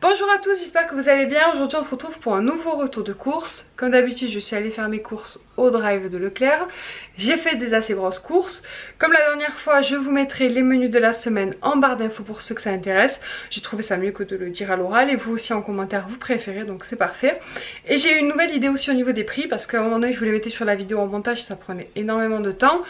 Bonjour à tous, j'espère que vous allez bien. Aujourd'hui on se retrouve pour un nouveau retour de course. Comme d'habitude je suis allée faire mes courses au drive de Leclerc. J'ai fait des assez grosses courses. Comme la dernière fois, je vous mettrai les menus de la semaine en barre d'infos pour ceux que ça intéresse. J'ai trouvé ça mieux que de le dire à l'oral et vous aussi en commentaire vous préférez, donc c'est parfait. Et j'ai une nouvelle idée aussi au niveau des prix parce qu'à un moment donné je vous les mettais sur la vidéo en montage, ça prenait énormément de temps.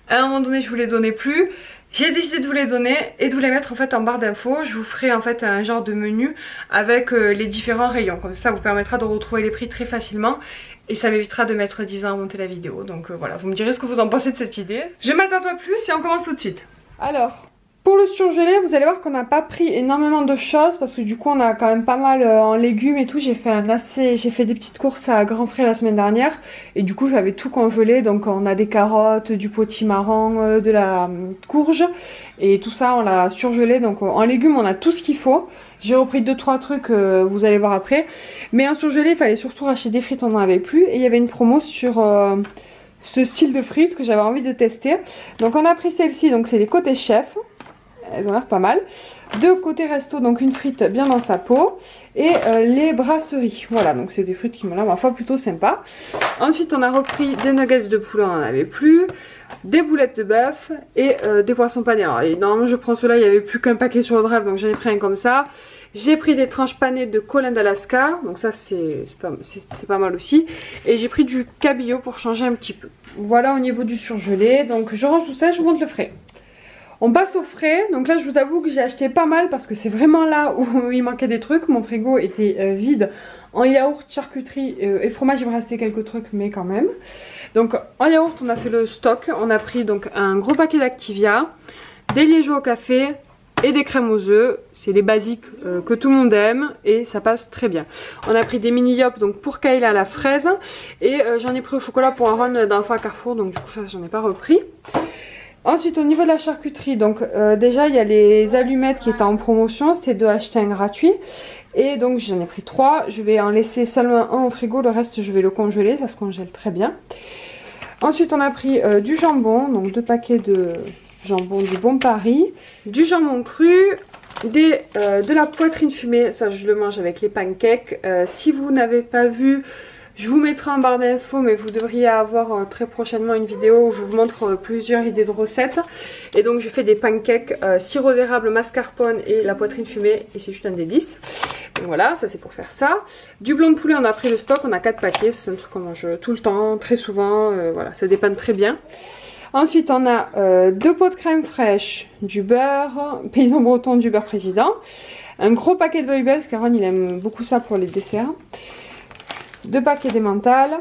À un moment donné je vous les donnais plus. J'ai décidé de vous les donner et de vous les mettre en fait en barre d'infos. Je vous ferai en fait un genre de menu avec les différents rayons. Comme ça vous permettra de retrouver les prix très facilement. Et ça m'évitera de mettre 10 ans à monter la vidéo. Donc voilà, vous me direz ce que vous en pensez de cette idée. Je m'attarde pas plus et on commence tout de suite. Alors, pour le surgelé, vous allez voir qu'on n'a pas pris énormément de choses parce que du coup on a quand même pas mal en légumes et tout. J'ai fait des petites courses à grands frais la semaine dernière et du coup j'avais tout congelé. Donc on a des carottes, du potimarron, de la courge et tout ça on l'a surgelé. Donc en légumes on a tout ce qu'il faut. J'ai repris 2-3 trucs, vous allez voir après. Mais en surgelé il fallait surtout racheter des frites, on n'en avait plus. Et il y avait une promo sur ce style de frites que j'avais envie de tester. Donc on a pris celle-ci, donc c'est les côtés chef. Elles ont l'air pas mal. De côté resto, donc une frite bien dans sa peau. Et les brasseries. Voilà, donc c'est des frites qui m'ont l'air, ma foi, plutôt sympa. Ensuite, on a repris des nuggets de poulet, on n'en avait plus. Des boulettes de bœuf et des poissons panés. Alors, normalement, je prends ceux-là, il n'y avait plus qu'un paquet sur le drive, donc j'en ai pris un comme ça. J'ai pris des tranches panées de colin d'Alaska, donc ça c'est pas mal aussi. Et j'ai pris du cabillaud pour changer un petit peu. Voilà au niveau du surgelé, donc je range tout ça, je vous montre le frais. On passe au frais, donc là je vous avoue que j'ai acheté pas mal parce que c'est vraiment là où il manquait des trucs. Mon frigo était vide en yaourt, charcuterie et fromage, il me restait quelques trucs mais quand même. Donc en yaourt on a fait le stock, on a pris donc un gros paquet d'Activia, des liégeois au café et des crèmes aux œufs. C'est les basiques que tout le monde aime et ça passe très bien. On a pris des mini yop donc pour Kayla à la fraise et j'en ai pris au chocolat pour Aaron d'un fois à Carrefour, donc du coup ça j'en ai pas repris. Ensuite au niveau de la charcuterie, donc déjà il y a les allumettes qui étaient en promotion, c'était 2 acheter un gratuit. Et donc j'en ai pris 3, je vais en laisser seulement un au frigo, le reste je vais le congeler, ça se congèle très bien. Ensuite on a pris du jambon, donc 2 paquets de jambon du Bon Paris, du jambon cru, de la poitrine fumée, ça je le mange avec les pancakes. Si vous n'avez pas vu, je vous mettrai en barre d'infos, mais vous devriez avoir très prochainement une vidéo où je vous montre plusieurs idées de recettes. Et donc je fais des pancakes sirop d'érable, mascarpone et la poitrine fumée et c'est juste un délice. Donc voilà, ça c'est pour faire ça. Du blanc de poulet, on a pris le stock, on a 4 paquets, c'est un truc qu'on mange tout le temps, très souvent, voilà, ça dépanne très bien. Ensuite on a 2 pots de crème fraîche, du beurre, paysan breton, du beurre président. Un gros paquet de Babybel, parce qu'Aaron il aime beaucoup ça pour les desserts. 2 paquets d'emmental,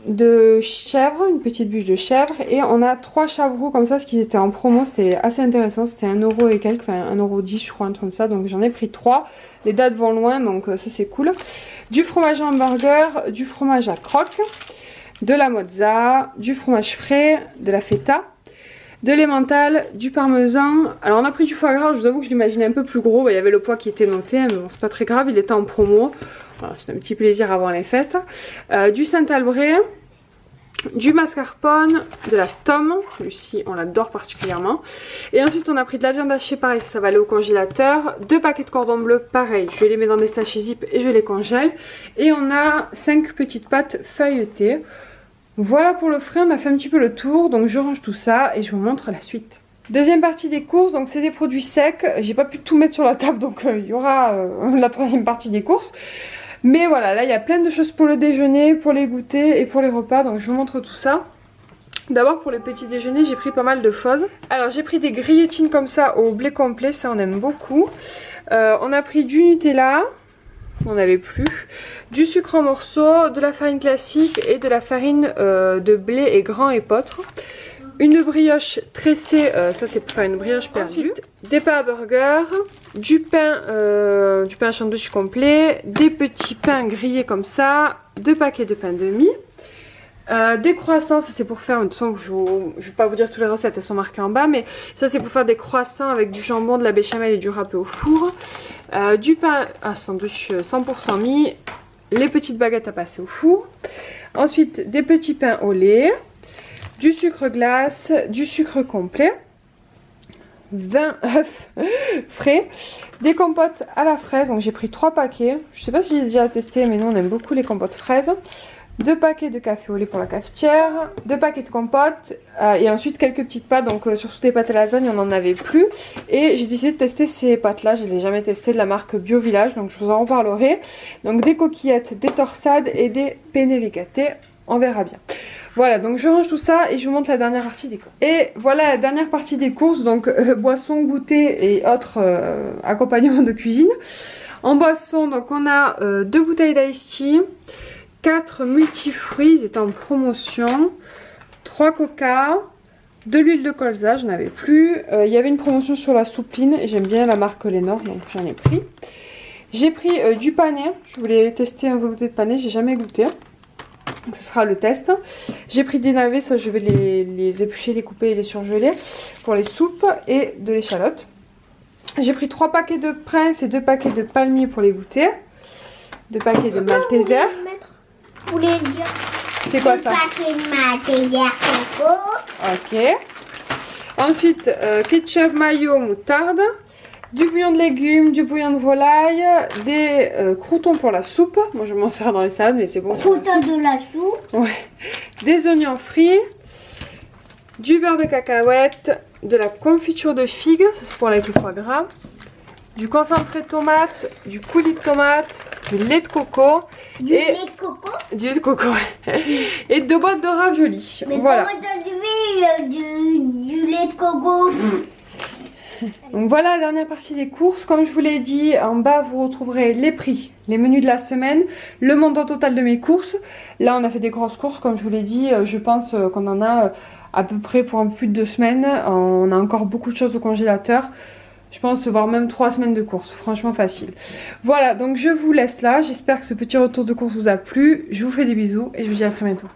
de chèvre, une petite bûche de chèvre. Et on a 3 chavroux comme ça, parce qu'ils étaient en promo, c'était assez intéressant. C'était 1€ et quelques, enfin 1,10€ je crois, un truc comme ça. Donc j'en ai pris 3. Les dates vont loin, donc ça c'est cool. Du fromage hamburger, du fromage à croque, de la mozza, du fromage frais, de la feta, de l'emmental, du parmesan. Alors on a pris du foie gras, je vous avoue que je l'imaginais un peu plus gros. Il y avait le poids qui était noté, mais bon c'est pas très grave, il était en promo. Voilà, c'est un petit plaisir avant les fêtes. Du Saint-Albret, du mascarpone, de la tome, celui-ci on l'adore particulièrement. Et ensuite on a pris de la viande hachée, pareil ça va aller au congélateur. 2 paquets de cordon bleu, pareil, je les mets dans des sachets zip et je les congèle. Et on a 5 petites pâtes feuilletées. Voilà pour le frais, on a fait un petit peu le tour, donc je range tout ça et je vous montre la suite. Deuxième partie des courses, donc c'est des produits secs. J'ai pas pu tout mettre sur la table, donc il y aura la troisième partie des courses. Mais voilà, là il y a plein de choses pour le déjeuner, pour les goûters et pour les repas, donc je vous montre tout ça. D'abord pour le petit déjeuner, j'ai pris pas mal de choses. Alors j'ai pris des grillotines comme ça au blé complet, ça on aime beaucoup. On a pris du Nutella, on n'avait plus, du sucre en morceaux, de la farine classique et de la farine de blé et grand épeautre. Une brioche tressée, ça c'est pour faire une brioche perdue. Ensuite, des pains à burger, du pain à sandwich complet, des petits pains grillés comme ça, 2 paquets de pain de mie, des croissants, ça c'est pour faire, de toute façon je ne vais pas vous dire toutes les recettes, elles sont marquées en bas, mais ça c'est pour faire des croissants avec du jambon, de la béchamel et du râpé au four, du pain à sandwich 100% mie, les petites baguettes à passer au four, ensuite des petits pains au lait, du sucre glace, du sucre complet, 20 œufs frais, des compotes à la fraise, donc j'ai pris 3 paquets, je sais pas si j'ai déjà testé mais nous on aime beaucoup les compotes fraises, 2 paquets de café au lait pour la cafetière, 2 paquets de compotes et ensuite quelques petites pâtes, donc sur toutes les pâtes à lasagne on n'en avait plus et j'ai décidé de tester ces pâtes là, je les ai jamais testées, de la marque Bio Village, donc je vous en reparlerai. Donc des coquillettes, des torsades et des penne rigatè, on verra bien. Voilà, donc je range tout ça et je vous montre la dernière partie des courses. Et voilà la dernière partie des courses, donc boissons, goûter et autres accompagnements de cuisine. En boisson, donc on a 2 bouteilles d'ice tea, 4 multifruits, ils étaient en promotion, 3 coca, de l'huile de colza, je n'avais plus. Il y avait une promotion sur la soupline et j'aime bien la marque Lénore, donc j'en ai pris. J'ai pris du panais, je voulais tester un velouté de panais, j'ai jamais goûté. Donc ce sera le test. J'ai pris des navets, ça je vais les éplucher, les couper et les surgeler pour les soupes et de l'échalote. J'ai pris 3 paquets de Prince et 2 paquets de palmier pour les goûter. 2 paquets de Malteser. Vous voulez dire c'est quoi ça? 2 paquets de Malteser coco. Ok. Ensuite, ketchup, mayo, moutarde. Du bouillon de légumes, du bouillon de volaille, des croûtons pour la soupe. Moi je m'en sers dans les salades mais c'est bon. Croûtons de la soupe. Ouais. Des oignons frits, du beurre de cacahuète, de la confiture de figue, ça c'est pour avec le foie gras, du concentré de tomate, du coulis de tomate, du lait de coco. Lait de coco. Du lait de coco, ouais. Et 2 boîtes de raviolis. Mais voilà. comment t'as du lait de coco? Donc voilà la dernière partie des courses. Comme je vous l'ai dit, en bas vous retrouverez les prix, les menus de la semaine, le montant total de mes courses. Là on a fait des grosses courses comme je vous l'ai dit, je pense qu'on en a à peu près pour un peu plus de 2 semaines. On a encore beaucoup de choses au congélateur. Je pense voire même 3 semaines de courses, franchement facile. Voilà, donc je vous laisse là, j'espère que ce petit retour de course vous a plu. Je vous fais des bisous et je vous dis à très bientôt.